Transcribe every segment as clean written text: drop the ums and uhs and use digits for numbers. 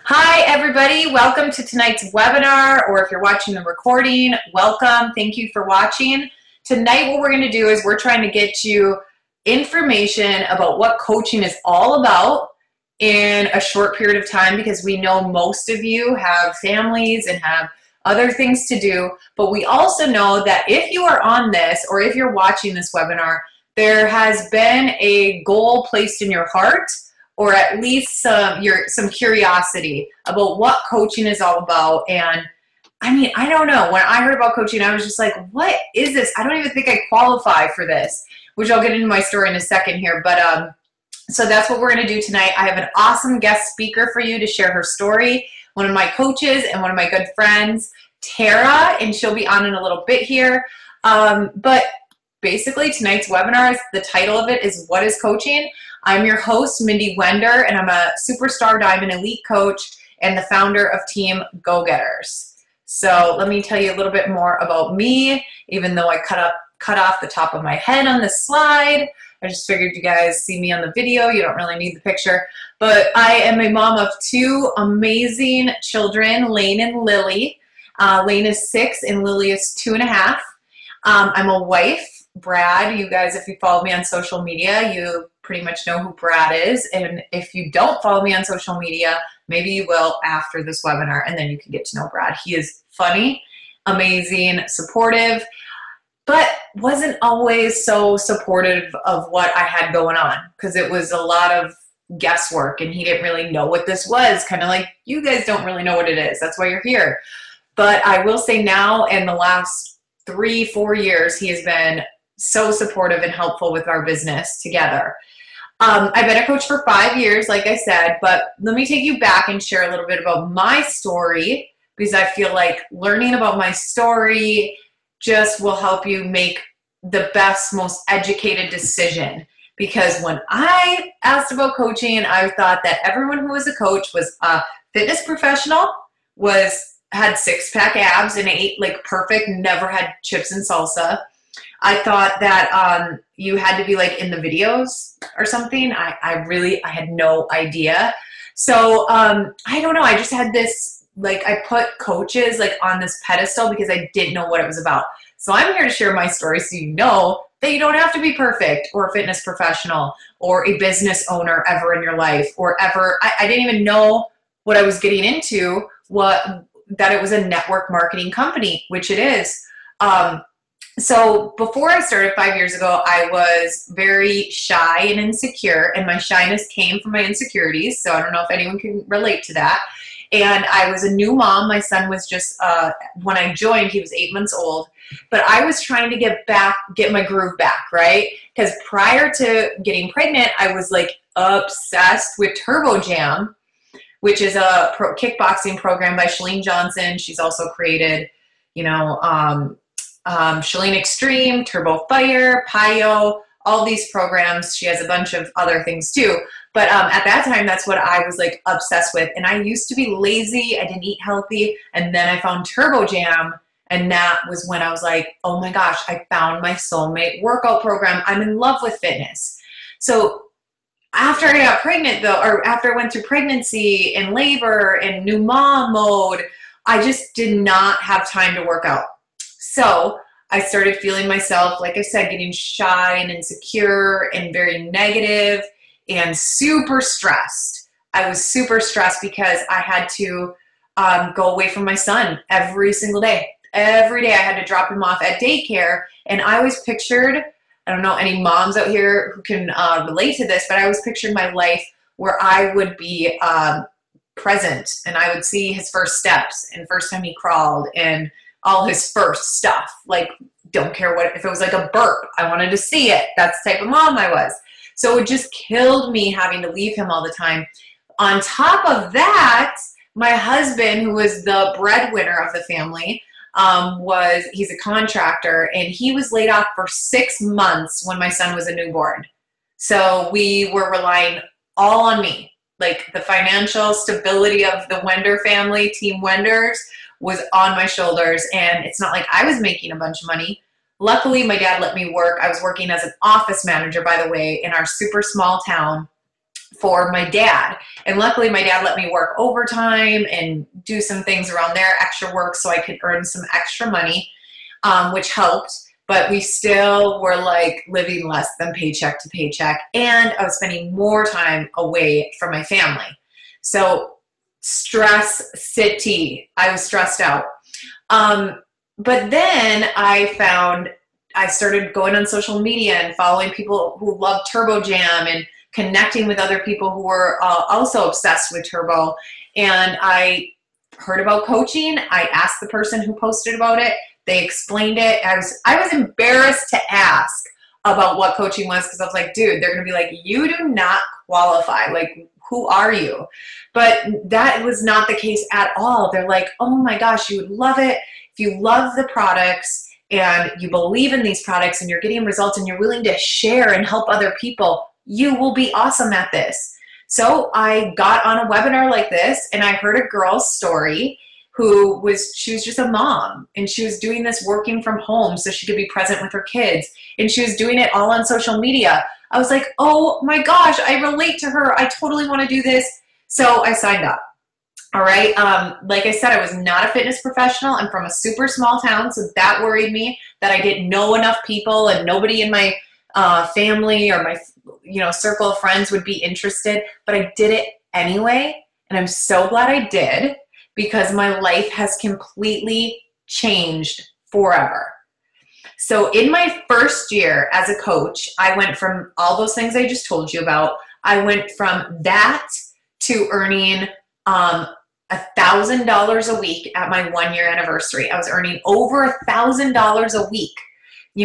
Hi, everybody. Welcome to tonight's webinar, or if you're watching the recording, welcome. Thank you for watching. Tonight, what we're going to do is we're trying to get you information about what coaching is all about in a short period of time, because we know most of you have families and have other things to do, but we also know that if you are on this or if you're watching this webinar, there has been a goal placed in your heart, or at least some curiosity about what coaching is all about. And I mean, I don't know. When I heard about coaching, I was just like, what is this? I don't even think I qualify for this, which I'll get into my story in a second here. But so that's what we're going to do tonight. I have an awesome guest speaker for you to share her story. One of my coaches and one of my good friends, Tara, and she'll be on in a little bit here. But basically, tonight's webinar, the title of it is What is Coaching? I'm your host, Mindy Wender, and I'm a Superstar Diamond Elite coach and the founder of Team Go-Getters. So let me tell you a little bit more about me, even though I cut off the top of my head on this slide. I just figured you guys see me on the video. You don't really need the picture. But I am a mom of two amazing children, Lane and Lily. Lane is 6 and Lily is 2.5. I'm a wife. Brad, you guys, if you follow me on social media, you pretty much know who Brad is. And if you don't follow me on social media, maybe you will after this webinar, and then you can get to know Brad. He is funny, amazing, supportive, but wasn't always so supportive of what I had going on, because it was a lot of guesswork and he didn't really know what this was. Kind of like you guys don't really know what it is. That's why you're here. But I will say now, in the last 3-4 years, he has been so supportive and helpful with our business together. I've been a coach for 5 years, like I said, but let me take you back and share a little bit about my story, because I feel like learning about my story just will help you make the best, most educated decision. Because when I asked about coaching, I thought that everyone who was a coach was a fitness professional, had 6-pack abs and ate like perfect, never had chips and salsa. I thought that you had to be like in the videos or something. I had no idea. So I don't know. I just had this, like, I put coaches like on this pedestal because I didn't know what it was about. So I'm here to share my story so you know that you don't have to be perfect or a fitness professional or a business owner ever in your life, or ever. I didn't even know what I was getting into, that it was a network marketing company, which it is. So before I started 5 years ago, I was very shy and insecure, and my shyness came from my insecurities. So I don't know if anyone can relate to that. And I was a new mom. My son was just, when I joined, he was 8 months old, but I was trying to get my groove back, right? Because prior to getting pregnant, I was like obsessed with Turbo Jam, which is a kickboxing program by Chalene Johnson. She's also created, Chalene Extreme, Turbo Fire, Pio, all these programs. She has a bunch of other things too. But at that time, that's what I was like obsessed with. And I used to be lazy. I didn't eat healthy. And then I found Turbo Jam. And that was when I was like, oh my gosh, I found my soulmate workout program. I'm in love with fitness. So after I got pregnant though, or after I went through pregnancy and labor and new mom mode, I just did not have time to work out. So I started feeling myself, like I said, getting shy and insecure and very negative and super stressed. I was super stressed because I had to go away from my son every single day. Every day I had to drop him off at daycare. And I always pictured, I don't know any moms out here who can relate to this, but I always pictured my life where I would be present, and I would see his first steps and first time he crawled and all his first stuff. Like, don't care if it was like a burp, I wanted to see it. That's the type of mom I was. So it just killed me having to leave him all the time. On top of that, my husband, who was the breadwinner of the family, he's a contractor, and he was laid off for 6 months when my son was a newborn. So we were relying all on me. Like, the financial stability of the Wender family, Team Wenders, was on my shoulders. And it's not like I was making a bunch of money. Luckily, my dad let me work. I was working as an office manager, by the way, in our super small town for my dad. And luckily my dad let me work overtime and do some things around there, extra work, so I could earn some extra money, which helped. But we still were like living less than paycheck to paycheck. And I was spending more time away from my family. So stress city, I was stressed out. But then I started going on social media and following people who love Turbo Jam and connecting with other people who were also obsessed with Turbo. And I heard about coaching. I asked the person who posted about it. They explained it. I was embarrassed to ask about what coaching was, because I was like, dude, they're going to be like, you do not qualify. Like, who are you? But that was not the case at all. They're like, oh my gosh, you would love it if you love the products and you believe in these products and you're getting results and you're willing to share and help other people. You will be awesome at this. So I got on a webinar like this, and I heard a girl's story she was just a mom, and she was doing this working from home so she could be present with her kids, and she was doing it all on social media. I was like, oh my gosh, I relate to her. I totally want to do this. So I signed up. All right. Like I said, I was not a fitness professional. I'm from a super small town, so that worried me that I didn't know enough people and nobody in my family or my circle of friends would be interested. But I did it anyway, and I'm so glad I did, because my life has completely changed forever. So in my first year as a coach, I went from all those things I just told you about. I went from that to earning $1,000 a week at my 1-year anniversary. I was earning over $1,000 a week.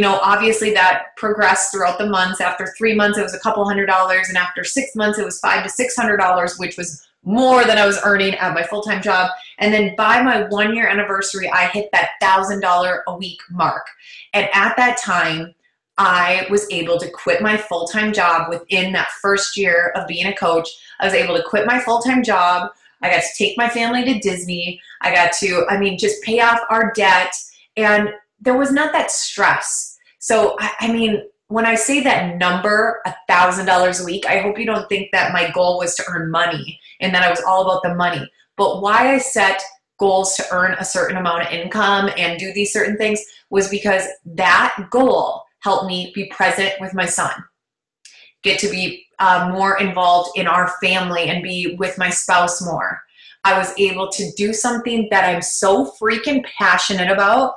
Obviously that progressed throughout the months. After 3 months, it was a couple $100s. And after 6 months, it was $500 to $600, which was more than I was earning at my full-time job. And then by my 1-year anniversary, I hit that $1,000 a week mark. And at that time, I was able to quit my full-time job within that first year of being a coach. I was able to quit my full-time job. I got to take my family to Disney. I got to, just pay off our debt. And there was not that stress. So, when I say that number, $1,000 a week, I hope you don't think that my goal was to earn money and that I was all about the money. But why I set goals to earn a certain amount of income and do these certain things was because that goal helped me be present with my son, get to be more involved in our family and be with my spouse more. I was able to do something that I'm so freaking passionate about.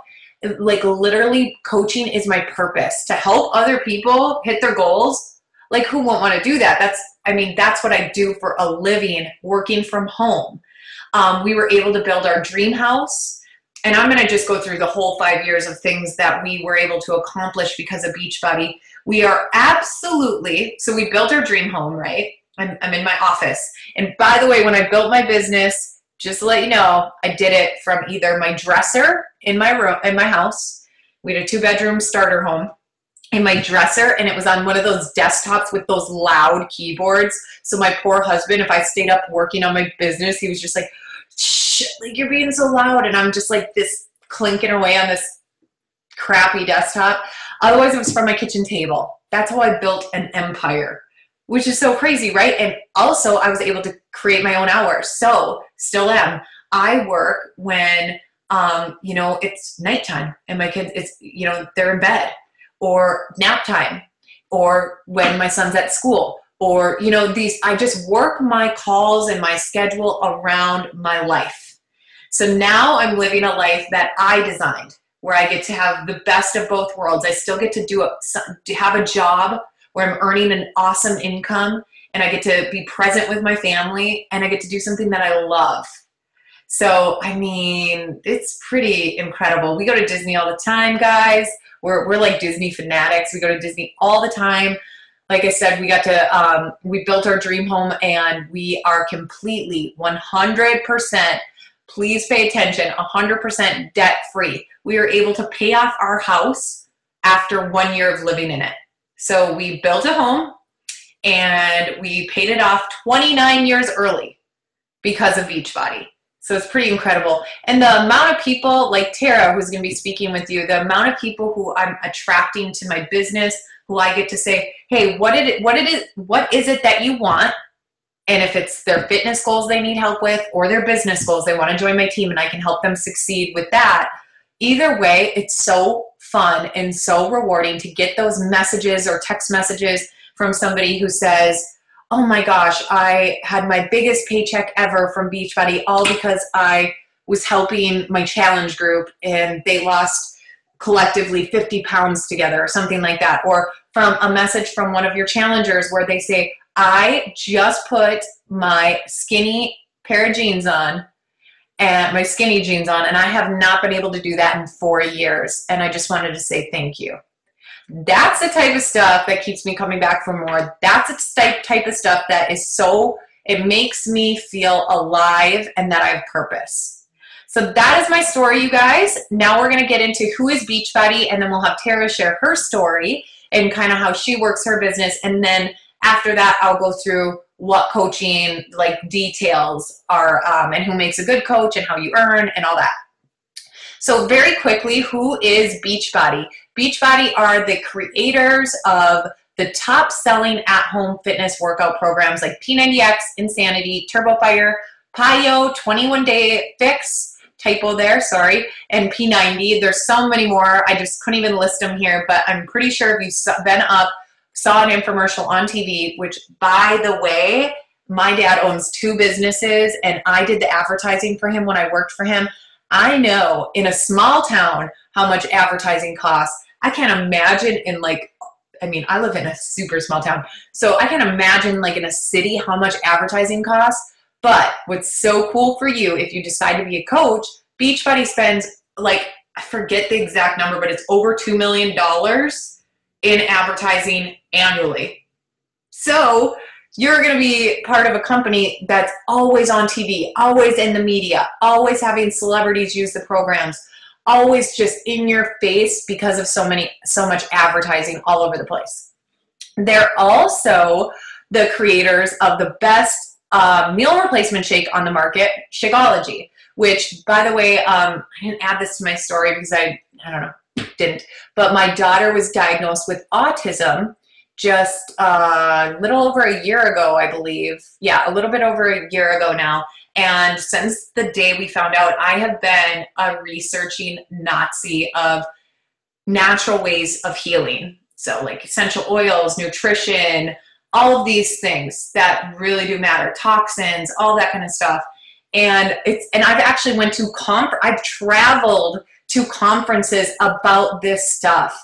Like, literally, coaching is my purpose, to help other people hit their goals. Like, who won't want to do that? That's what I do for a living, working from home. We were able to build our dream house. And I'm going to just go through the whole 5 years of things that we were able to accomplish because of Beachbody. We are so we built our dream home, right? I'm in my office. And by the way, when I built my business, just to let you know, I did it from either my dresser in my room, in my house. We had a 2-bedroom starter home. In my dresser, and it was on one of those desktops with those loud keyboards. So my poor husband, if I stayed up working on my business, he was just like, shh, like, you're being so loud. And I'm just like this clinking away on this crappy desktop. Otherwise, it was from my kitchen table. That's how I built an empire, which is so crazy, right? And also, I was able to create my own hours. So still am. I work when, it's nighttime and my kids, they're in bed, or nap time, or when my son's at school, or, I just work my calls and my schedule around my life. So now I'm living a life that I designed, where I get to have the best of both worlds. I still get to have a job where I'm earning an awesome income, and I get to be present with my family, and I get to do something that I love. So, it's pretty incredible. We go to Disney all the time, guys. We're like Disney fanatics. We go to Disney all the time. Like I said, we built our dream home, and we are completely 100%, please pay attention, 100% debt free. We are able to pay off our house after 1 year of living in it. So we built a home, and we paid it off 29 years early because of Beachbody. So it's pretty incredible. And the amount of people like Tara, who's going to be speaking with you, the amount of people who I'm attracting to my business, who I get to say, hey, what is it that you want? And if it's their fitness goals they need help with or their business goals, they want to join my team and I can help them succeed with that. Either way, it's so fun and so rewarding to get those messages or text messages from somebody who says, oh my gosh, I had my biggest paycheck ever from Beachbody, all because I was helping my challenge group and they lost collectively 50 pounds together or something like that. Or from a message from one of your challengers where they say, I just put my skinny pair of jeans on and my skinny jeans on, and I have not been able to do that in 4 years. And I just wanted to say thank you. That's the type of stuff that keeps me coming back for more. That's the type of stuff that is so, it makes me feel alive and that I have purpose. So that is my story, you guys. Now we're going to get into who is Beachbody, and then we'll have Tara share her story and kind of how she works her business. And then after that, I'll go through what coaching like details are and who makes a good coach and how you earn and all that. So very quickly, who is Beachbody? Beachbody are the creators of the top selling at-home fitness workout programs like P90X, Insanity, Turbo Fire, PiYo, 21-Day Fix, typo there, sorry, and P90. There's so many more. I just couldn't even list them here, but I'm pretty sure if you've been up, saw an infomercial on TV, which by the way, my dad owns 2 businesses and I did the advertising for him when I worked for him. I know in a small town how much advertising costs. I can't imagine in like, I mean, I live in a super small town, so I can imagine like in a city how much advertising costs. But what's so cool for you, if you decide to be a coach, Beachbody spends like, I forget the exact number, but it's over $2 million in advertising annually. So you're going to be part of a company that's always on TV, always in the media, always having celebrities use the programs, always just in your face because of so much advertising all over the place. They're also the creators of the best meal replacement shake on the market, Shakeology, which, by the way, I didn't add this to my story because I don't know, didn't. But my daughter was diagnosed with autism just a little over a year ago, I believe. Yeah, a little bit over a year ago now. And since the day we found out, I have been a researching Nazi of natural ways of healing. So like essential oils, nutrition, all of these things that really do matter, toxins, all that kind of stuff. And I've actually I've traveled to conferences about this stuff.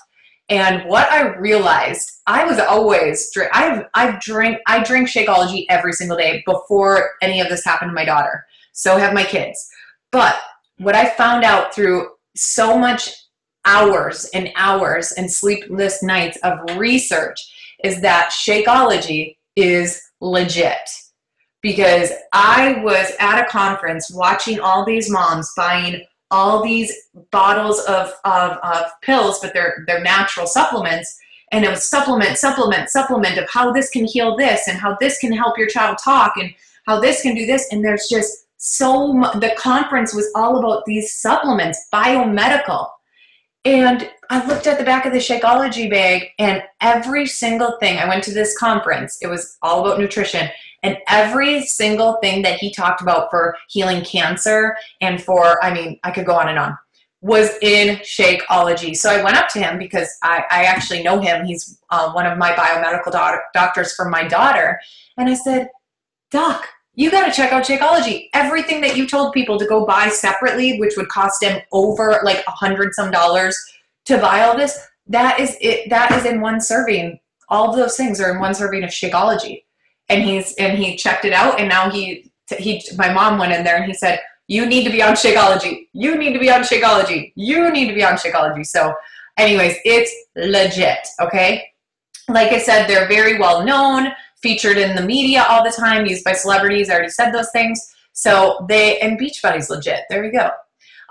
And what I realized, I was always, I drink Shakeology every single day before any of this happened to my daughter. So have my kids. But what I found out through so much hours and hours and sleepless nights of research is that Shakeology is legit. Because I was at a conference watching all these moms buying all these bottles of pills, but they're natural supplements. And it was supplement of how this can heal this and how this can help your child talk and how this can do this. And there's just so much. The conference was all about these supplements, biomedical. And I looked at the back of the Shakeology bag and every single thing, I went to this conference, it was all about nutrition. And every single thing that he talked about for healing cancer and for, I mean, I could go on, was in Shakeology. So I went up to him because I actually know him. He's one of my biomedical doctors for my daughter. And I said, Doc, you got to check out Shakeology. Everything that you told people to go buy separately, which would cost them over like $100 some to buy all this, that is it. That is in one serving. All of those things are in one serving of Shakeology. And he checked it out, and now my mom went in there and he said, you need to be on Shakeology. You need to be on Shakeology. You need to be on Shakeology. So anyways, it's legit, okay? Like I said, they're very well known, featured in the media all the time, used by celebrities. I already said those things. So and Beachbody's legit. There we go.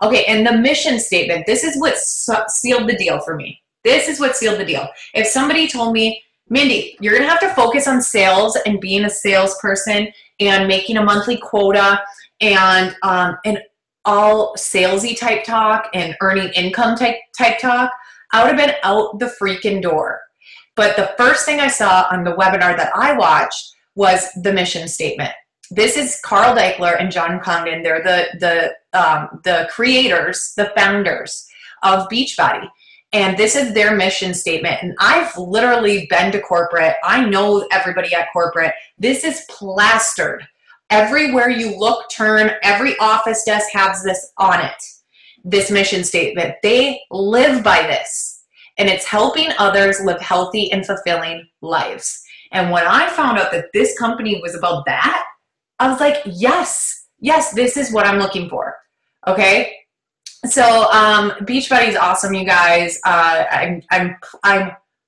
Okay, and the mission statement, this is what sealed the deal for me. This is what sealed the deal. If somebody told me, Mindy, you're going to have to focus on sales and being a salesperson and making a monthly quota and all salesy type talk and earning income type talk, I would have been out the freaking door. But the first thing I saw on the webinar that I watched was the mission statement. This is Carl Deichler and John Congdon. They're the creators, the founders of Beachbody. And this is their mission statement. And I've literally been to corporate. I know everybody at corporate. This is plastered. Everywhere you look, turn, every office desk has this on it, this mission statement. They live by this. And it's helping others live healthy and fulfilling lives. And when I found out that this company was about that, I was like, yes, this is what I'm looking for. Okay. So Beachbody is awesome, you guys. I'm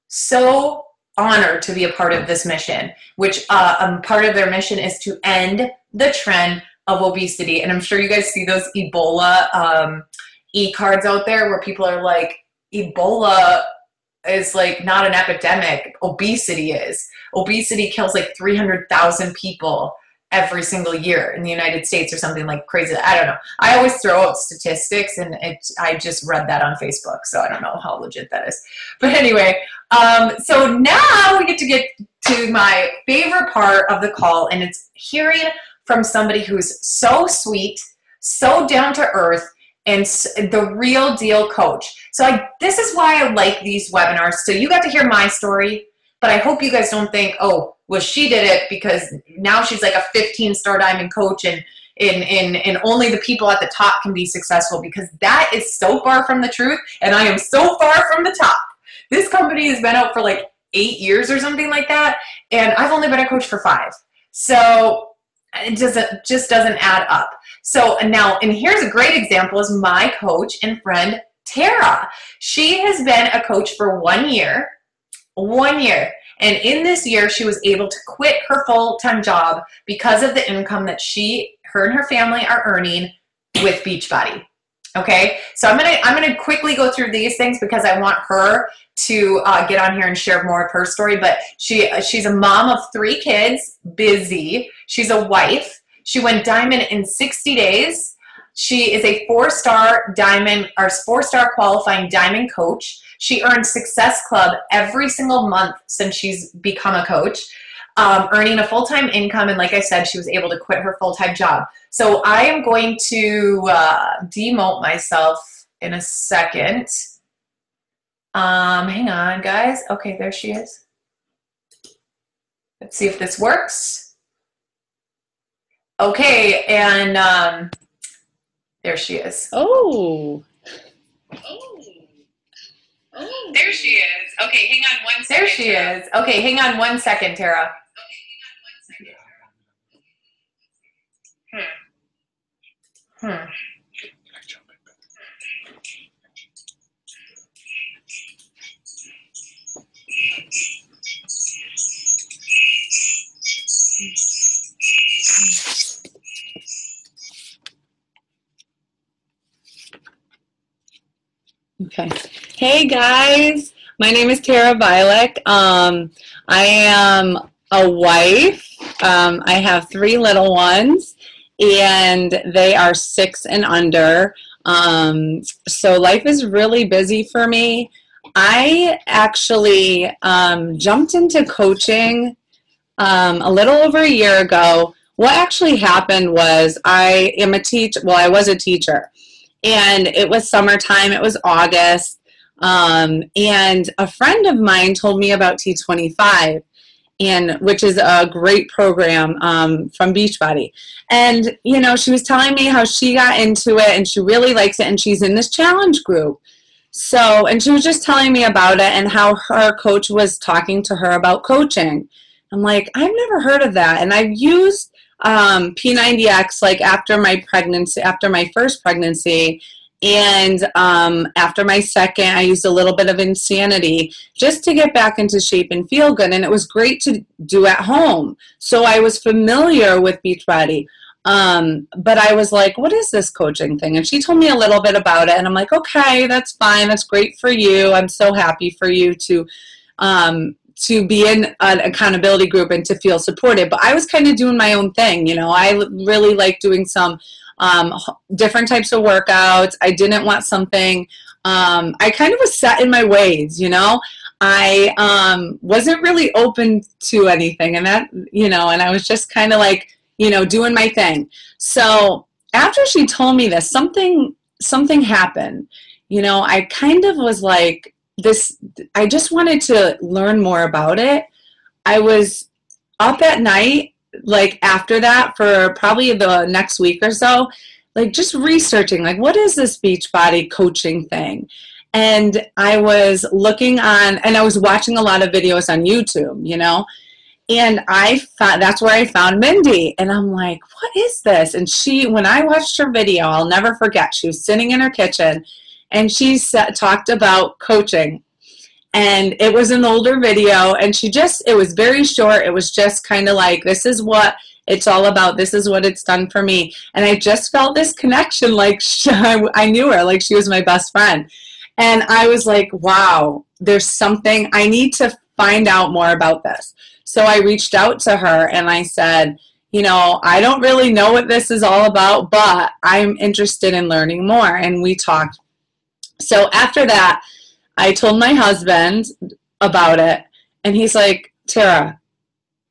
so honored to be a part of this mission, which part of their mission is to end the trend of obesity. And I'm sure you guys see those Ebola e-cards out there where people are like, Ebola is like not an epidemic. Obesity is. Obesity kills like 300,000 people every single year in the United States or something like crazy. I don't know. I always throw out statistics, and I just read that on Facebook, so I don't know how legit that is. But anyway, so now we get to my favorite part of the call, and it's hearing from somebody who's so sweet, so down to earth, and the real deal coach. So this is why I like these webinars. So you got to hear my story, but I hope you guys don't think, oh, well, she did it because now she's like a 15-star diamond coach and only the people at the top can be successful, because that is so far from the truth, and I am so far from the top. This company has been out for like 8 years or something like that, and I've only been a coach for 5. So it just doesn't add up. So now, and here's a great example, is my coach and friend, Tara. She has been a coach for 1 year. 1 year. And in this year, she was able to quit her full-time job because of the income that her and her family are earning with Beachbody. Okay, so I'm gonna quickly go through these things because I want her to get on here and share more of her story. But she's a mom of 3 kids, busy. She's a wife. She went diamond in 60 days. She is a 4-star diamond, or 4-star qualifying diamond coach. She earned Success Club every single month since she's become a coach, earning a full-time income. And like I said, she was able to quit her full-time job. So I am going to demote myself in a second. Hang on, guys. Okay, there she is. Let's see if this works. Okay, and there she is. Oh. Oh, there she is. Okay, hang on one second. There she is. Okay, hang on one second, Tara. Okay. Hey guys, my name is Tara Bialek. I am a wife. I have 3 little ones, and they are 6 and under. So life is really busy for me. I actually jumped into coaching a little over a year ago. What actually happened was I was a teacher. And it was summertime, it was August, and a friend of mine told me about T25, which is a great program from Beachbody. And, you know, she was telling me how she got into it and she really likes it, and she's in this challenge group. So, and she was just telling me about it and how her coach was talking to her about coaching. I'm like, I've never heard of that. And I've used P90X like after my first pregnancy, and after my second, I used a little bit of Insanity just to get back into shape and feel good, and it was great to do at home. So I was familiar with Beachbody, but I was like, what is this coaching thing? And she told me a little bit about it, and I'm like, okay, that's fine, that's great for you. I'm so happy for you to be in an accountability group and to feel supported. But I was kind of doing my own thing. You know, I really like doing some different types of workouts. I didn't want something, I kind of was set in my ways, you know. I wasn't really open to anything, and that, and I was just kind of like, doing my thing. So after she told me this, something happened. I kind of was like this, I just wanted to learn more about it. I was up at night, like after that for probably the next week or so, like just researching, like, what is this Beachbody coaching thing? And I was looking on, and I was watching a lot of videos on YouTube, and that's where I found Mindy. And I'm like, what is this? And when I watched her video, I'll never forget, she was sitting in her kitchen and she talked about coaching. And it was an older video, and it was very short. It was just kind of like, this is what it's all about. This is what it's done for me. And I just felt this connection, like I knew her, like she was my best friend. And I was like, wow, there's something, I need to find out more about this. So I reached out to her and I said, I don't really know what this is all about, but I'm interested in learning more. And we talked. So after that, I told my husband about it, and he's like, Tara,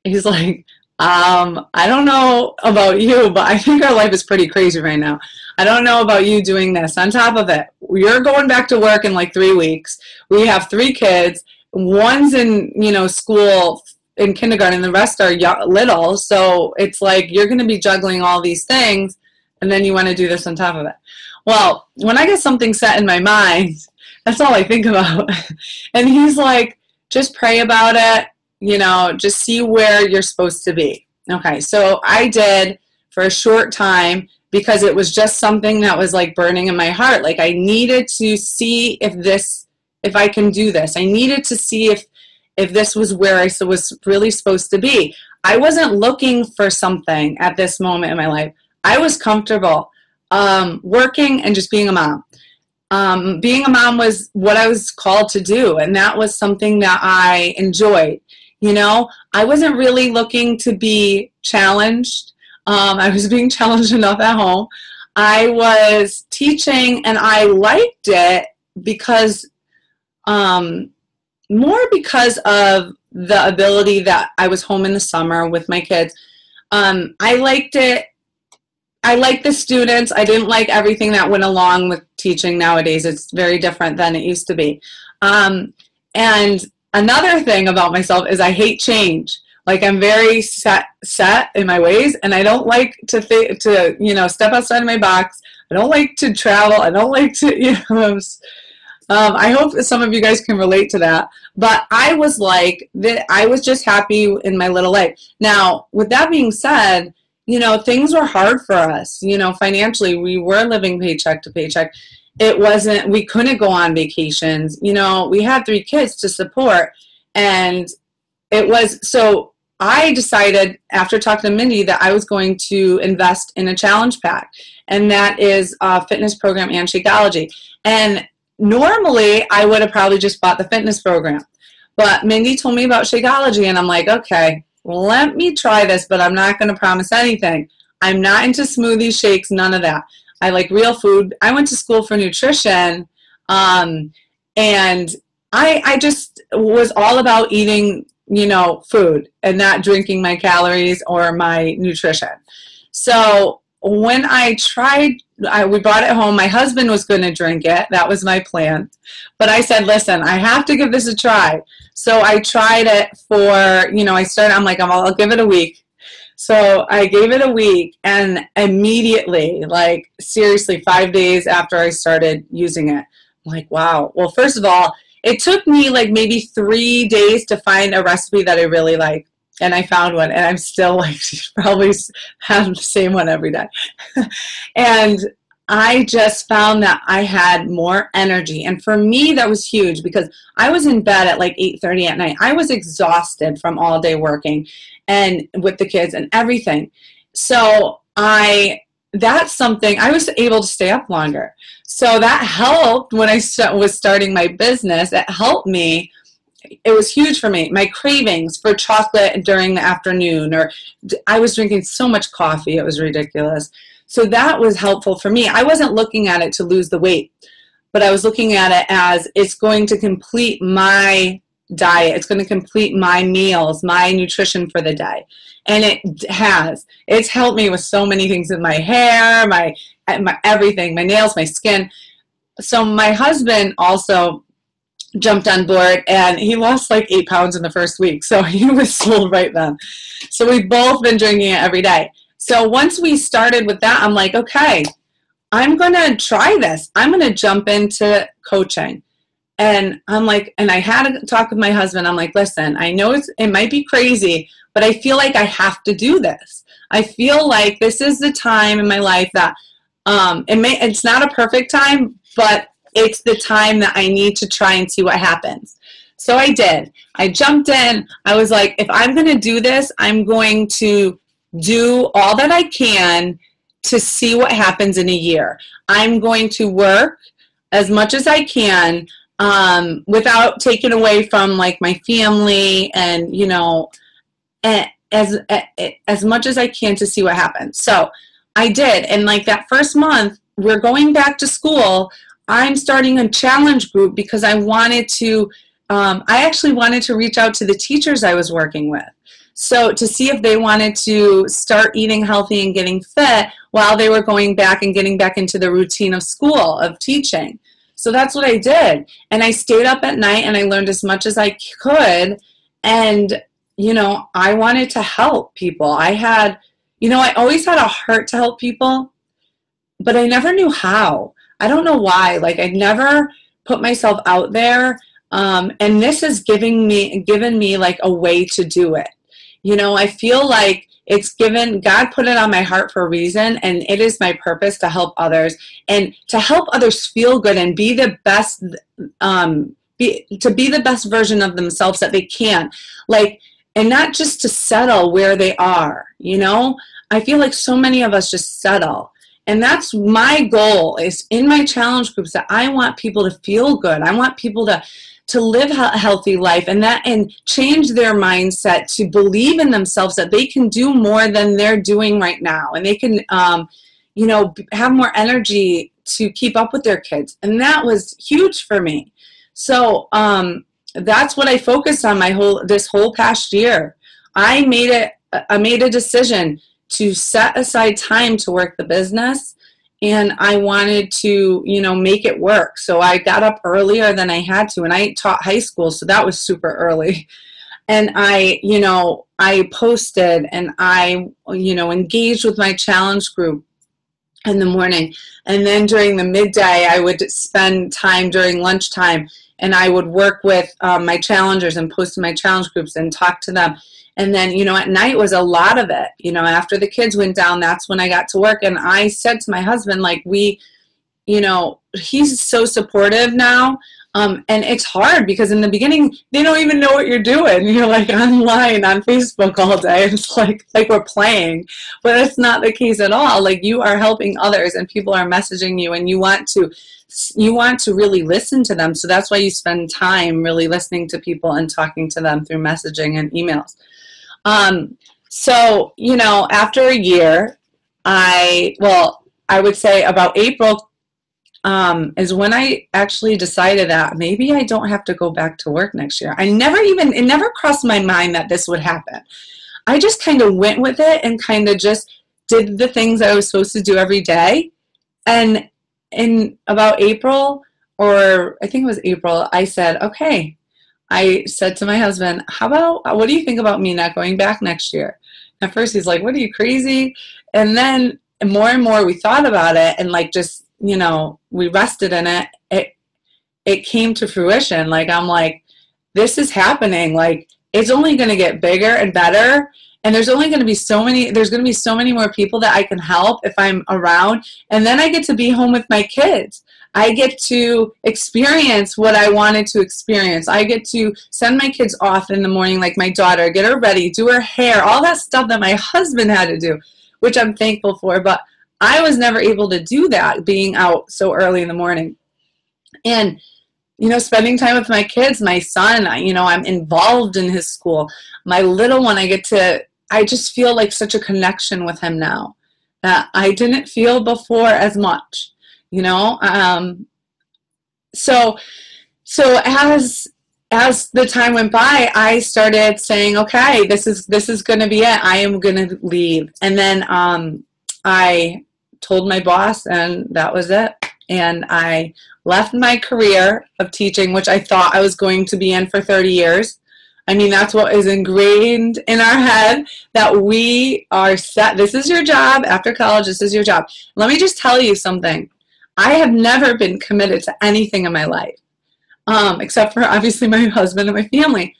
he's like, I don't know about you, but I think our life is pretty crazy right now. I don't know about you doing this. On top of it, you're going back to work in like 3 weeks. We have 3 kids. One's in, school in kindergarten, and the rest are little. So it's like you're going to be juggling all these things, and then you want to do this on top of it. Well, when I get something set in my mind, that's all I think about. And he's like, just pray about it, just see where you're supposed to be. Okay, so I did for a short time because it was just something that was like burning in my heart. Like I needed to see if I can do this. I needed to see if this was where I was really supposed to be. I wasn't looking for something at this moment in my life. I was comfortable working and just being a mom. Being a mom was what I was called to do, and that was something that I enjoyed. I wasn't really looking to be challenged. I was being challenged enough at home. I was teaching, and I liked it because, more because of the ability that I was home in the summer with my kids. I liked it. I liked the students. I didn't like everything that went along with teaching nowadays. It's very different than it used to be. And another thing about myself is I hate change. Like I'm very set in my ways, and I don't like to step outside of my box. I don't like to travel. I don't like to, I hope some of you guys can relate to that. But I was like, I was just happy in my little life. Now, with that being said, things were hard for us. Financially, we were living paycheck to paycheck. We couldn't go on vacations. We had 3 kids to support. And so I decided after talking to Mindy that I was going to invest in a challenge pack. And that is a fitness program and Shakeology. And normally I would have probably just bought the fitness program. But Mindy told me about Shakeology, and I'm like, okay, let me try this, but I'm not going to promise anything. I'm not into smoothies, shakes, none of that. I like real food. I went to school for nutrition, and I just was all about eating, food and not drinking my calories or my nutrition. So when I tried, we brought it home. My husband was going to drink it. That was my plan. But I said, listen, I have to give this a try. So I tried it I'm like, I'll give it a week. So I gave it a week, and immediately, like seriously, 5 days after I started using it, I'm like, wow. Well, first of all, it took me like maybe 3 days to find a recipe that I really like. And I found one, and I'm still like, probably have the same one every day. And I just found that I had more energy. And for me, that was huge because I was in bed at like 8:30 at night. I was exhausted from all day working and with the kids and everything. So that's something, I was able to stay up longer. So that helped when I was starting my business. It helped me. It was huge for me. My cravings for chocolate during the afternoon, or I was drinking so much coffee, it was ridiculous. So that was helpful for me. I wasn't looking at it to lose the weight, but I was looking at it as it's going to complete my diet. It's going to complete my meals, my nutrition for the day. And it's helped me with so many things in my hair, my everything, my nails, my skin. So my husband also jumped on board, and he lost like 8 pounds in the first week. So he was sold right then. So we've both been drinking it every day. So once we started with that, I'm like, okay, I'm going to try this. I'm going to jump into coaching. And I'm like, and I had a talk with my husband. I'm like, listen, I know it might be crazy, but I feel like I have to do this. I feel like this is the time in my life that it's not a perfect time, but it's the time that I need to try and see what happens. So I did. I jumped in. I was like, if I'm going to do this, I'm going to do all that I can to see what happens in a year. I'm going to work as much as I can without taking away from like my family, and as much as I can to see what happens. So I did, and like that first month, we're going back to school. I'm starting a challenge group because I wanted to. I actually wanted to reach out to the teachers I was working with, so to see if they wanted to start eating healthy and getting fit while they were going back and getting back into the routine of school, of teaching. So that's what I did. And I stayed up at night and I learned as much as I could. And, I wanted to help people. I always had a heart to help people, but I never knew how. I don't know why. Like, I never put myself out there. And this has given me like a way to do it. I feel like God put it on my heart for a reason, and it is my purpose to help others and to help others feel good and be the best, to be the best version of themselves that they can, like, and not just to settle where they are. I feel like so many of us just settle. And that's my goal, is in my challenge groups, that I want people to feel good. I want people to live a healthy life and change their mindset to believe in themselves, that they can do more than they're doing right now. And they can, have more energy to keep up with their kids. And that was huge for me. So that's what I focused on this whole past year. I made a decision to set aside time to work the business, and I wanted to, make it work. So I got up earlier than I had to, and I taught high school, so that was super early. And I posted, and I, engaged with my challenge group in the morning. And then during the midday, I would spend time during lunchtime, and I would work with my challengers and post in my challenge groups and talk to them. And then, at night was a lot of it. After the kids went down, that's when I got to work. And I said to my husband, like, he's so supportive now. And it's hard because in the beginning, they don't even know what you're doing. You're like online on Facebook all day. It's like we're playing, but it's not the case at all. Like, you are helping others, and people are messaging you, and you want to really listen to them. So that's why you spend time really listening to people and talking to them through messaging and emails. So, after a year, I would say about April, is when I actually decided that maybe I don't have to go back to work next year. It never crossed my mind that this would happen. I just kind of went with it and kind of just did the things I was supposed to do every day. And in about April, or I think it was April, I said, okay. I said to my husband, what do you think about me not going back next year? At first he's like, what, are you crazy? And then more and more we thought about it, and like, just, we rested in it. It came to fruition. Like, I'm like, this is happening. Like, it's only going to get bigger and better. And there's going to be so many more people that I can help if I'm around. And then I get to be home with my kids. I get to experience what I wanted to experience. I get to send my kids off in the morning, like my daughter, get her ready, do her hair, all that stuff that my husband had to do, which I'm thankful for. But I was never able to do that, being out so early in the morning. And, spending time with my kids, my son, I'm involved in his school. My little one, I just feel like such a connection with him now that I didn't feel before as much. So as as the time went by, I started saying, okay, this is going to be it. I am going to leave. And then I told my boss, and that was it. And I left my career of teaching, which I thought I was going to be in for 30 years. I mean, that's what is ingrained in our head, that we are set. This is your job. After college, this is your job. Let me just tell you something. I have never been committed to anything in my life, except for obviously my husband and my family.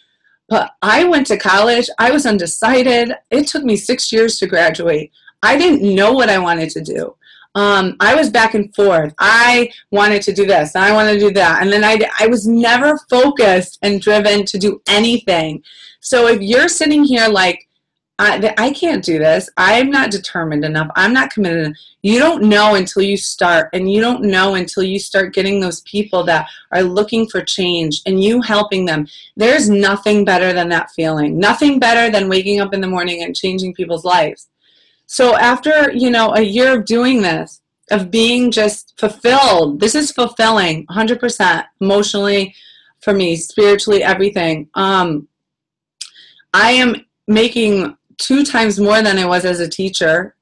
But I went to college. I was undecided. It took me 6 years to graduate. I didn't know what I wanted to do. I was back and forth. I wanted to do this, and I wanted to do that. And then I was never focused and driven to do anything. So if you're sitting here like, I can't do this, I'm not determined enough, I'm not committed enough, you don't know until you start. And you don't know until you start getting those people that are looking for change and you helping them. There's nothing better than that feeling. Nothing better than waking up in the morning and changing people's lives. So after, a year of doing this, of being just fulfilled, this is fulfilling 100% emotionally for me, spiritually, everything. I am making 2 times more than I was as a teacher,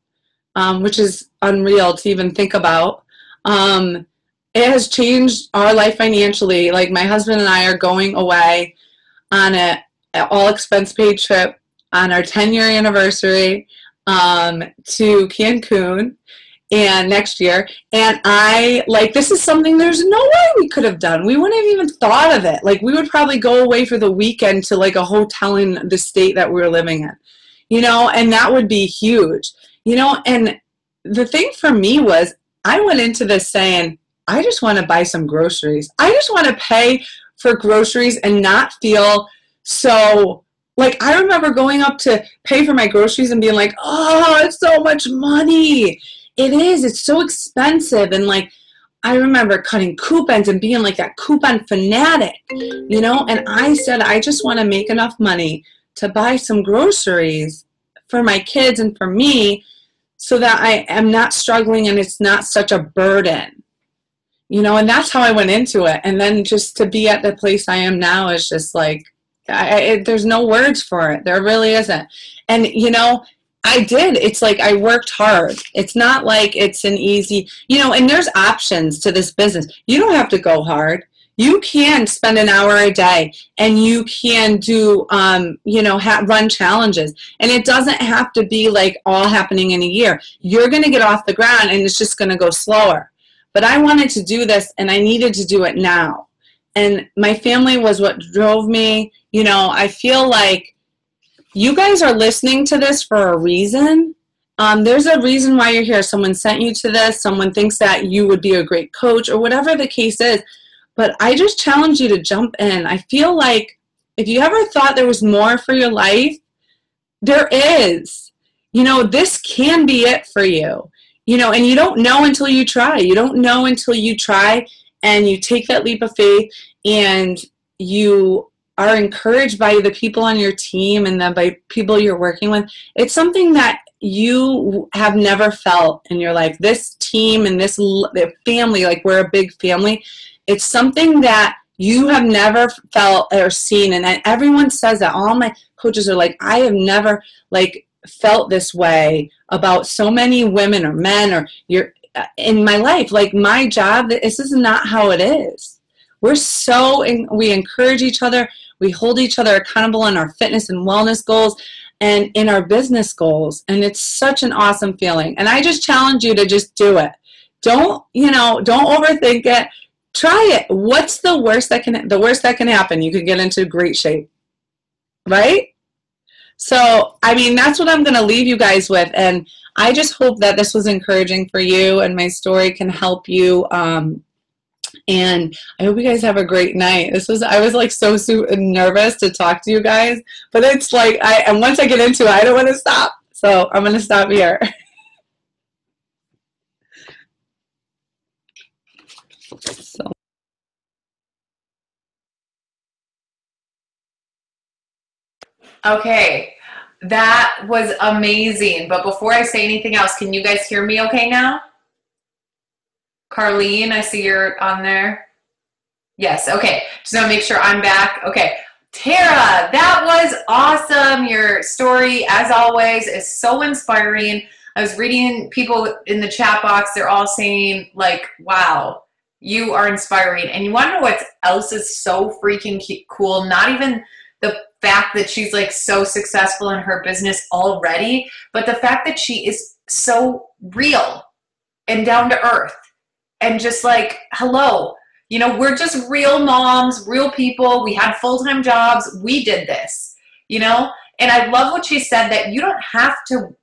which is unreal to even think about. It has changed our life financially. Like, my husband and I are going away on an all expense paid trip on our 10-year anniversary to Cancun and next year. And this is something there's no way we could have done. We wouldn't have even thought of it. Like, we would probably go away for the weekend to like a hotel in the state that we were living in, and that would be huge, and the thing for me was, I went into this saying, I just want to buy some groceries. I just want to pay for groceries and not feel so. Like, I remember going up to pay for my groceries and being like, oh, it's so much money. It is. It's so expensive. And, like, I remember cutting coupons and being like that coupon fanatic, And I said, I just want to make enough money to buy some groceries for my kids and for me so that I am not struggling and it's not such a burden, And that's how I went into it. And then just to be at the place I am now is just like, there's no words for it. There really isn't. And, I did. It's like I worked hard. It's not like it's an easy, and there's options to this business. You don't have to go hard. You can spend an hour a day and you can do, run challenges. And it doesn't have to be like all happening in a year. You're going to get off the ground and it's just going to go slower. But I wanted to do this and I needed to do it now. And my family was what drove me. I feel like you guys are listening to this for a reason. There's a reason why you're here. Someone sent you to this. Someone thinks that you would be a great coach or whatever the case is. But I just challenge you to jump in. I feel like if you ever thought there was more for your life, there is. This can be it for you. And you don't know until you try. You don't know until you try and you take that leap of faith and you are encouraged by the people on your team and by people you're working with. It's something that you have never felt in your life. This team and this family, like we're a big family, it's something that you have never felt or seen. And everyone says that. All my coaches are like, I have never felt this way about so many women or men or in my life. Like, my job, this is not how it is. We encourage each other. We hold each other accountable in our fitness and wellness goals and in our business goals. And it's such an awesome feeling. And I just challenge you to just do it. Don't overthink it. Try it. What's the worst that can happen? You could get into great shape, right? So, that's what I'm going to leave you guys with. And I just hope that this was encouraging for you and my story can help you. And I hope you guys have a great night. I was like so nervous to talk to you guys, but it's like, and once I get into it, I don't want to stop. So I'm going to stop here. Okay, that was amazing. But before I say anything else, can you guys hear me okay now? Carlene, I see you're on there. Yes. Okay. Just want to make sure I'm back. Okay. Tara, that was awesome. Your story, as always, is so inspiring. I was reading people in the chat box. They're all saying, like, wow, you are inspiring. And you want to know what else is so freaking cool? Not even the fact that she's like so successful in her business already, but the fact that she is so real and down to earth and just like, hello. You know, we're just real moms, real people. We had full-time jobs. We did this, you know? And I love what she said, that you don't have to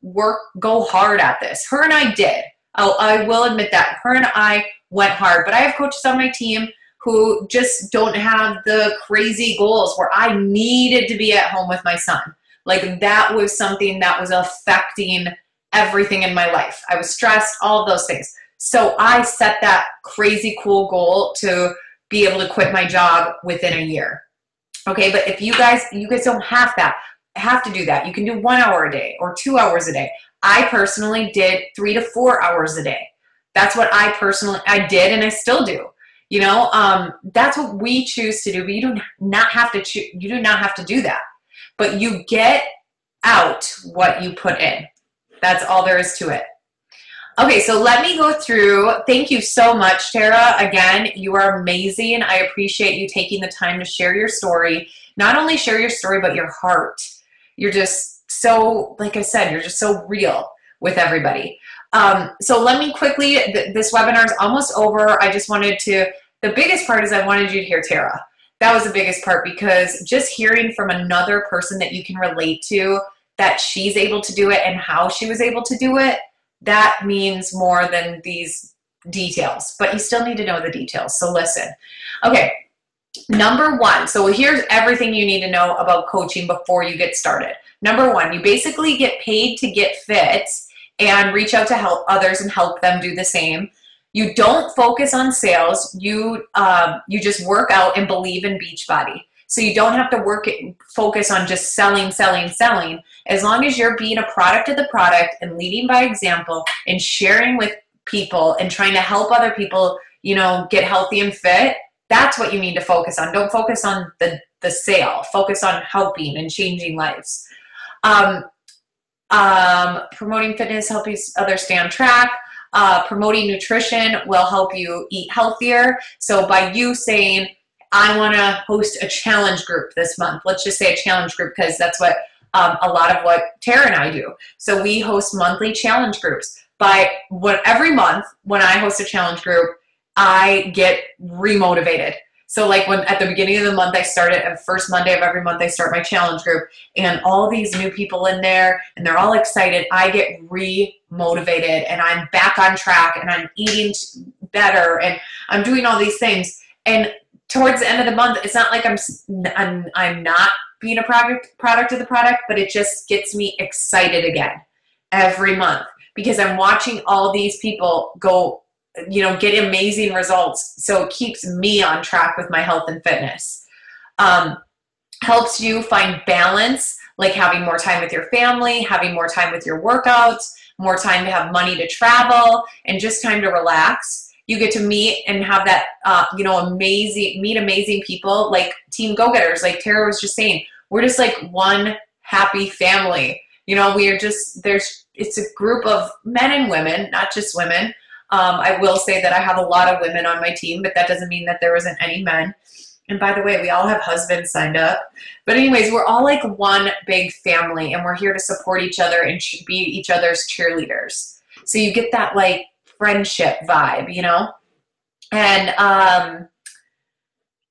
go hard at this. Her and I did. I will admit that. Her and I went hard. But I have coaches on my team who just don't have the crazy goals, where I needed to be at home with my son. Like, that was something that was affecting everything in my life. I was stressed, all of those things. So I set that crazy cool goal to be able to quit my job within a year. Okay, but if you guys don't have to do that. You can do 1 hour a day or 2 hours a day. I personally did 3 to 4 hours a day. That's what I did, and I still do. You know, that's what we choose to do, but you do not have to do that. But you get out what you put in. That's all there is to it. Okay, so let me go through. Thank you so much, Tara. Again, you are amazing. I appreciate you taking the time to share your story. Not only share your story, but your heart. You're just so, like I said, you're just so real with everybody. So let me quickly, this webinar is almost over. I just wanted to, the biggest part is I wanted you to hear Tara. That was the biggest part, because just hearing from another person that you can relate to, that she's able to do it and how she was able to do it, that means more than these details, but you still need to know the details. So listen. Okay, number one. So here's everything you need to know about coaching before you get started. Number one, you basically get paid to get fit and reach out to help others and help them do the same. You don't focus on sales. You just work out and believe in Beachbody. So you don't have to focus on just selling. As long as you're being a product of the product and leading by example and sharing with people and trying to help other people, you know, get healthy and fit, that's what you need to focus on. Don't focus on the sale. Focus on helping and changing lives. Promoting fitness helps others stay on track. Promoting nutrition will help you eat healthier. So by you saying, I want to host a challenge group this month. Let's just say a challenge group, because that's what a lot of what Tara and I do. So we host monthly challenge groups. Every month when I host a challenge group, I get remotivated. So like at the beginning of the month, first Monday of every month, I start my challenge group, and all these new people in there, and they're all excited. I get re-motivated, and I'm back on track, and I'm eating better, and I'm doing all these things. And towards the end of the month, it's not like I'm not being a product of the product, but it just gets me excited again every month, because I'm watching all these people go, you know, get amazing results. So it keeps me on track with my health and fitness. Helps you find balance, like having more time with your family, having more time with your workouts, more time to have money to travel, and just time to relax. You get to meet and have that, meet amazing people, like team go-getters, like Tara was just saying. We're just like one happy family. You know, it's a group of men and women, not just women. I will say that I have a lot of women on my team, but that doesn't mean that there isn't any men. And by the way, we all have husbands signed up. But anyways, we're all like one big family, and we're here to support each other and be each other's cheerleaders. So you get that like friendship vibe, you know? And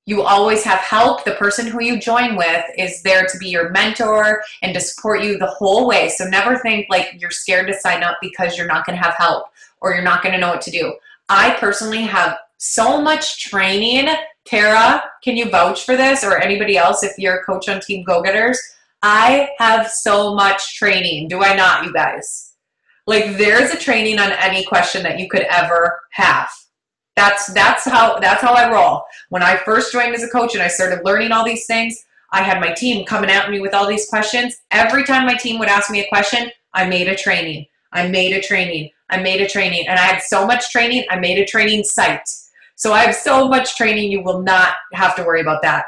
you always have help. The person who you join with is there to be your mentor and to support you the whole way. So never think like you're scared to sign up because you're not going to have help or you're not going to know what to do. I personally have so much training. Tara, can you vouch for this, or anybody else if you're a coach on Team Go-Getters? I have so much training. Do I not, you guys? Like, there's a training on any question that you could ever have. That's how I roll. When I first joined as a coach and I started learning all these things, I had my team coming at me with all these questions. Every time my team would ask me a question, I made a training. And I had so much training, I made a training site. So I have so much training, you will not have to worry about that.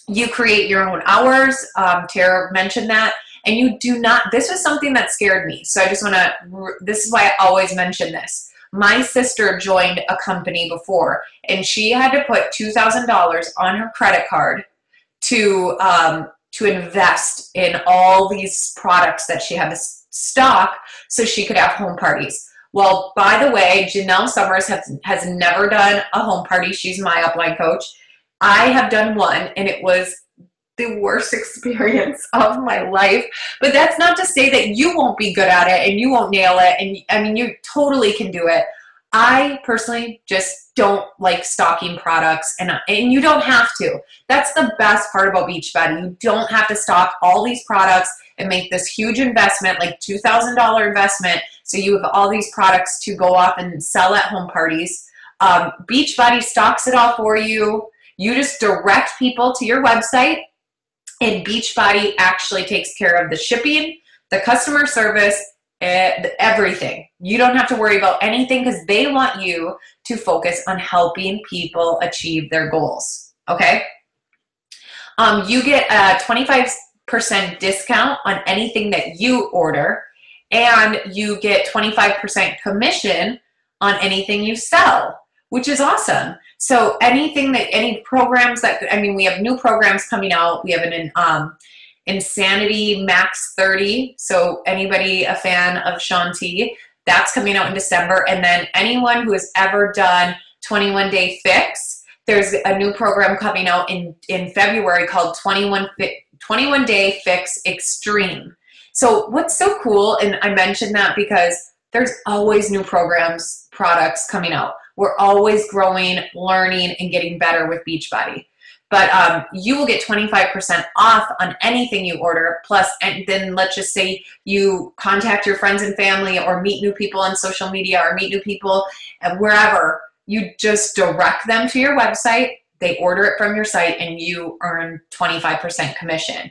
You create your own hours. Tara mentioned that. And you do not, this was something that scared me. So I just want to, this is why I always mention this. My sister joined a company before, and she had to put $2,000 on her credit card to invest in all these products that she had to stock so she could have home parties. Well, by the way, Janelle Summers has never done a home party. She's my upline coach. I have done one, and it was the worst experience of my life. But that's not to say that you won't be good at it and you won't nail it. And I mean, you totally can do it. I personally just don't like stocking products, and you don't have to. That's the best part about Beachbody. You don't have to stock all these products and make this huge investment, like $2,000 investment, so you have all these products to go off and sell at home parties. Beachbody stocks it all for you. You just direct people to your website, and Beachbody actually takes care of the shipping, the customer service, everything. You don't have to worry about anything because they want you to focus on helping people achieve their goals. Okay? You get a 25% discount on anything that you order, and you get 25% commission on anything you sell, which is awesome. So any programs that, I mean, we have new programs coming out. We have an Insanity Max 30. So anybody a fan of Shanti, that's coming out in December. And then anyone who has ever done 21 Day Fix, there's a new program coming out in February called 21 Day Fix Extreme. So what's so cool, and I mentioned that because there's always new programs, products coming out. We're always growing, learning, and getting better with Beachbody. But you will get 25% off on anything you order. Plus, and then let's just say you contact your friends and family or meet new people on social media or meet new people wherever. You just direct them to your website. They order it from your site, and you earn 25% commission.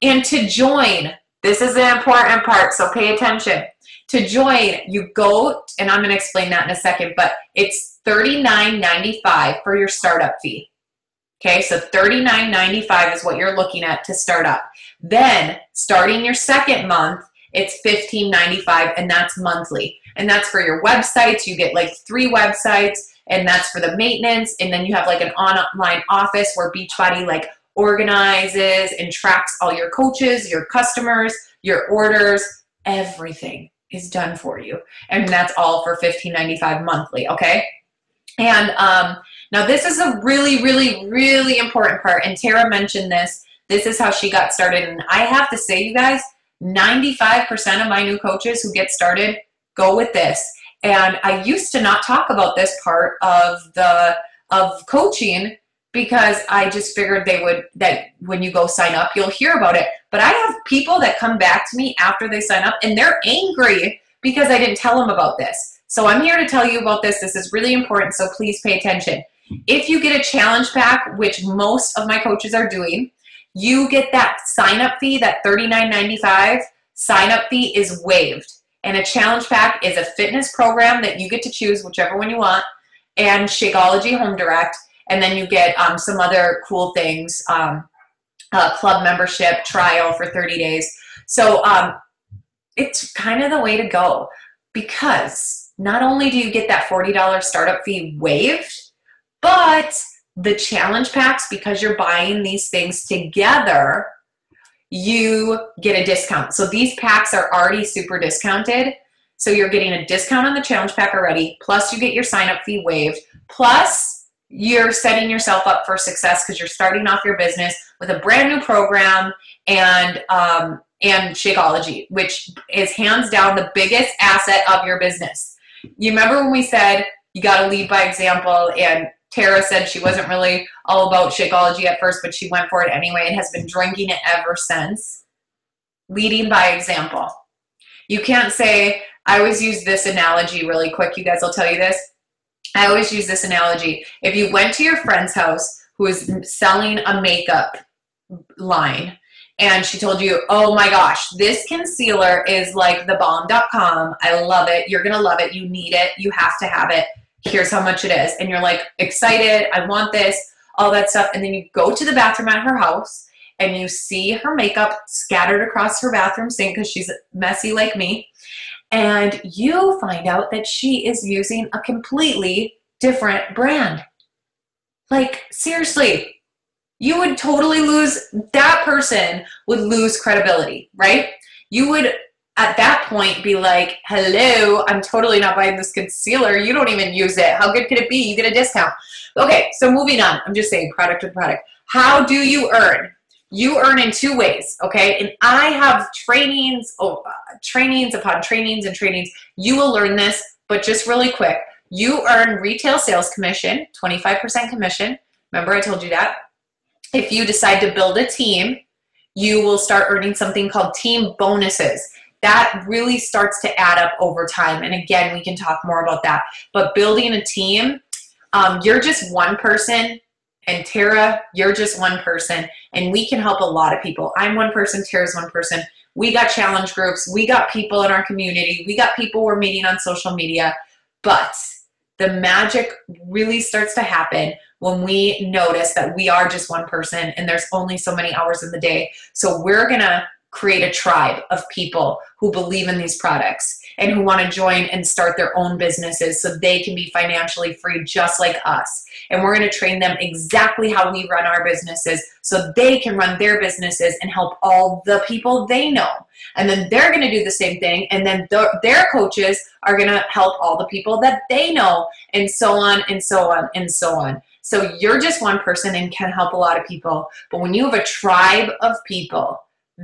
And to join, this is the important part, so pay attention. To join, you go, and I'm going to explain that in a second, but it's $39.95 for your startup fee. Okay, so $39.95 is what you're looking at to start up. Then, starting your second month, it's $15.95, and that's monthly. And that's for your websites. You get like 3 websites, and that's for the maintenance. And then you have like an online office where Beachbody like organizes and tracks all your coaches, your customers, your orders, everything is done for you. And that's all for $15.95 monthly, okay? And now this is a really, really, really important part. And Tara mentioned this. This is how she got started. And I have to say, you guys, 95% of my new coaches who get started go with this. And I used to not talk about this part of coaching because I just figured that when you go sign up, you'll hear about it. But I have people that come back to me after they sign up, and they're angry because I didn't tell them about this. So I'm here to tell you about this. This is really important, so please pay attention. If you get a challenge pack, which most of my coaches are doing, you get that sign-up fee, that $39.95 sign-up fee is waived. And a challenge pack is a fitness program that you get to choose, whichever one you want, and Shakeology Home Direct. And then you get some other cool things, club membership, trial for 30 days. So it's kind of the way to go, because not only do you get that $40 startup fee waived, but the challenge packs, because you're buying these things together, you get a discount. So these packs are already super discounted. So you're getting a discount on the challenge pack already, plus you get your sign-up fee waived, plus you're setting yourself up for success because you're starting off your business with a brand new program and Shakeology, which is hands down the biggest asset of your business. You remember when we said you got to lead by example, and Tara said she wasn't really all about Shakeology at first, but she went for it anyway and has been drinking it ever since. Leading by example. You can't say, I always use this analogy really quick. You guys will tell you this. I always use this analogy. If you went to your friend's house who is selling a makeup line, and she told you, oh my gosh, this concealer is like the bomb.com. I love it. You're going to love it. You need it. You have to have it. here's how much it is. And you're like excited, I want this, all that stuff. And then you go to the bathroom at her house and you see her makeup scattered across her bathroom sink because she's messy like me. And you find out that she is using a completely different brand. Like, seriously, you would totally lose, that person would lose credibility, right? You would, at that point, be like, hello, I'm totally not buying this concealer. You don't even use it. How good could it be? You get a discount. Okay, so moving on. I'm just saying product with product. How do you earn? You earn in two ways, okay? And I have trainings upon trainings and trainings. You will learn this, but just really quick. You earn retail sales commission, 25% commission. Remember I told you that? If you decide to build a team, you will start earning something called team bonuses. That really starts to add up over time. And again, we can talk more about that. But building a team, you're just one person. And Tara, you're just one person, and we can help a lot of people. I'm one person, Tara's one person. We got challenge groups. We got people in our community. We got people we're meeting on social media. But the magic really starts to happen when we notice that we are just one person and there's only so many hours in the day. So we're going to create a tribe of people who believe in these products and who want to join and start their own businesses so they can be financially free just like us. And we're going to train them exactly how we run our businesses so they can run their businesses and help all the people they know. And then they're going to do the same thing. And then their coaches are going to help all the people that they know, and so on and so on and so on. So you're just one person and can help a lot of people. But when you have a tribe of people,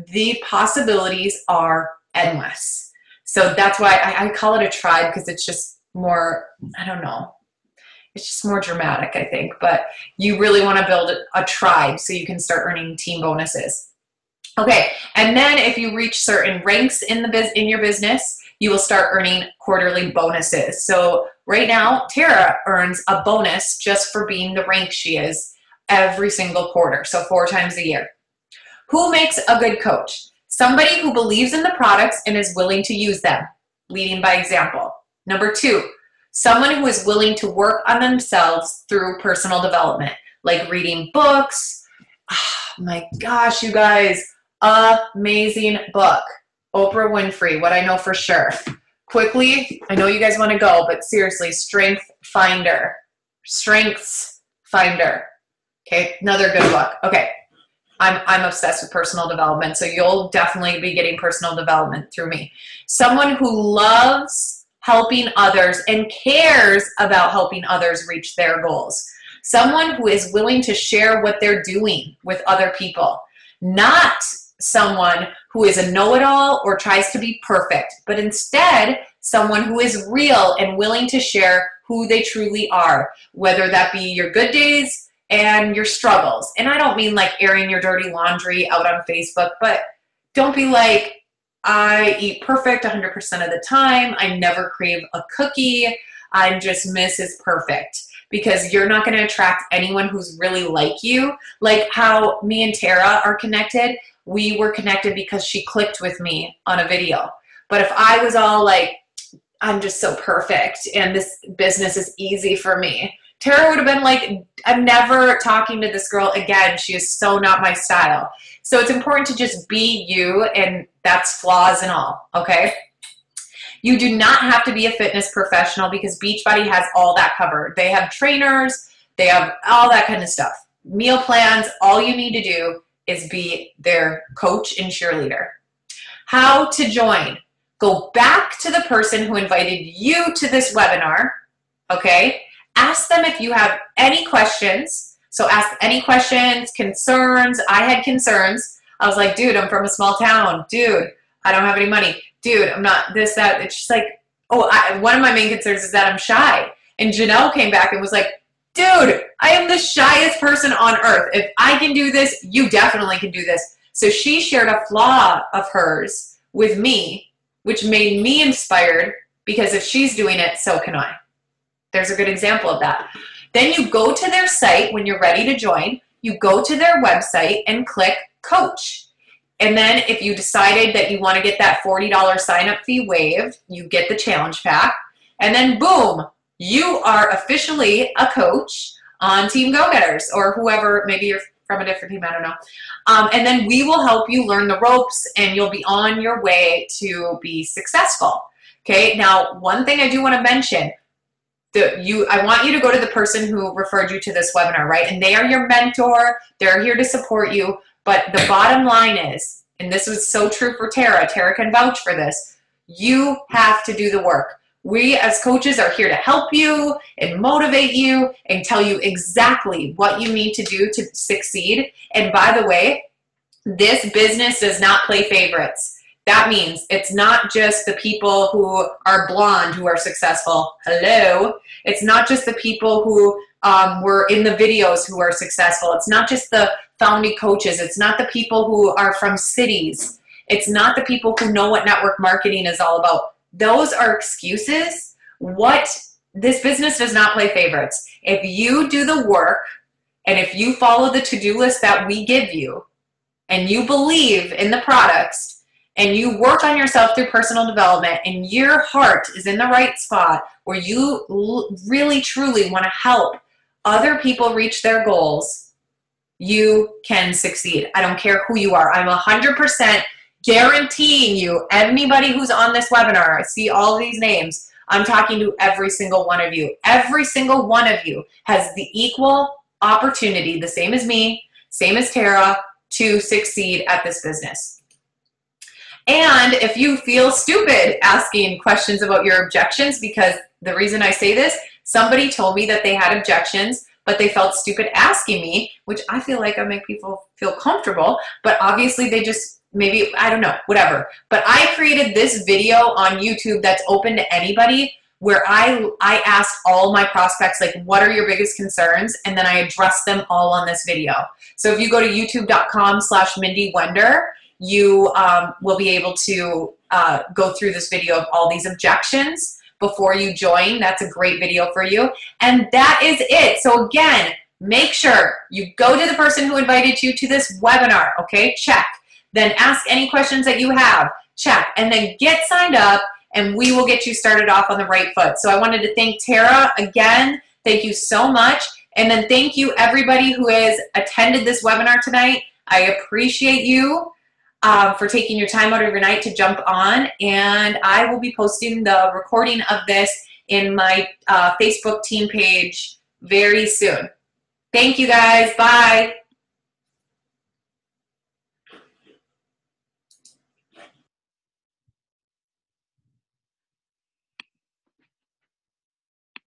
the possibilities are endless. So that's why I call it a tribe, because it's just more, I don't know, it's just more dramatic, I think. But you really want to build a tribe so you can start earning team bonuses. Okay, and then if you reach certain ranks in your business, you will start earning quarterly bonuses. So right now, Tara earns a bonus just for being the rank she is every single quarter, so 4 times a year. Who makes a good coach? Somebody who believes in the products and is willing to use them, leading by example. Number 2, someone who is willing to work on themselves through personal development, like reading books. Oh my gosh, you guys, amazing book. Oprah Winfrey, What I Know for Sure. Quickly, I know you guys want to go, but seriously, Strengths Finder. Okay, another good book. Okay. I'm obsessed with personal development, so you'll definitely be getting personal development through me. Someone who loves helping others and cares about helping others reach their goals. Someone who is willing to share what they're doing with other people. Not someone who is a know-it-all or tries to be perfect, but instead someone who is real and willing to share who they truly are, whether that be your good days and your struggles. And I don't mean like airing your dirty laundry out on Facebook, but don't be like, I eat perfect 100% of the time. I never crave a cookie. I'm just Mrs. Perfect. Because you're not going to attract anyone who's really like you. Like how me and Tara are connected. We were connected because she clicked with me on a video. But if I was all like, I'm just so perfect and this business is easy for me, Tara would have been like, I'm never talking to this girl again. She is so not my style. So it's important to just be you, and that's flaws and all, okay? You do not have to be a fitness professional because Beachbody has all that covered. They have trainers, they have all that kind of stuff. Meal plans, all you need to do is be their coach and cheerleader. How to join. Go back to the person who invited you to this webinar, okay? Ask them if you have any questions. So ask any questions, concerns. I had concerns. I was like, dude, I'm from a small town. Dude, I don't have any money. Dude, I'm not this, that. It's just like, one of my main concerns is that I'm shy. And Janelle came back and was like, dude, I am the shyest person on earth. If I can do this, you definitely can do this. So she shared a flaw of hers with me, which made me inspired, because if she's doing it, so can I. There's a good example of that. Then you go to their site when you're ready to join. You go to their website and click coach. And then if you decided that you want to get that $40 sign-up fee waived, you get the challenge pack. And then boom, you are officially a coach on Team Go-Getters, or whoever, maybe you're from a different team, I don't know. And then we will help you learn the ropes, and you'll be on your way to be successful. Okay, now one thing I do want to mention, I want you to go to the person who referred you to this webinar, right? And they are your mentor. They're here to support you. But the bottom line is, and this was so true for Tara, Tara can vouch for this, you have to do the work. We as coaches are here to help you and motivate you and tell you exactly what you need to do to succeed. And by the way, this business does not play favorites. That means it's not just the people who are blonde who are successful. Hello. It's not just the people who were in the videos who are successful. It's not just the founding coaches. It's not the people who are from cities. It's not the people who know what network marketing is all about. Those are excuses. This business does not play favorites. If you do the work and if you follow the to-do list that we give you and you believe in the products and you work on yourself through personal development and your heart is in the right spot where you really truly want to help other people reach their goals, you can succeed. I don't care who you are. I'm 100% guaranteeing you, anybody who's on this webinar, I see all these names, I'm talking to every single one of you. Every single one of you has the equal opportunity, the same as me, same as Tara, to succeed at this business. And if you feel stupid asking questions about your objections, because the reason I say this, somebody told me that they had objections, but they felt stupid asking me, which I feel like I make people feel comfortable, but obviously they just, maybe, I don't know, whatever. But I created this video on YouTube that's open to anybody where I asked all my prospects, like, what are your biggest concerns? And then I addressed them all on this video. So if you go to youtube.com/Mindy Wender, you will be able to go through this video of all these objections before you join. That's a great video for you. And that is it. So again, make sure you go to the person who invited you to this webinar, okay? Check. Then ask any questions that you have, check, and then get signed up, and we will get you started off on the right foot. So I wanted to thank Tara again. Thank you so much. And then thank you everybody who has attended this webinar tonight. I appreciate you for taking your time out of your night to jump on, and I will be posting the recording of this in my Facebook team page very soon. Thank you guys. Bye.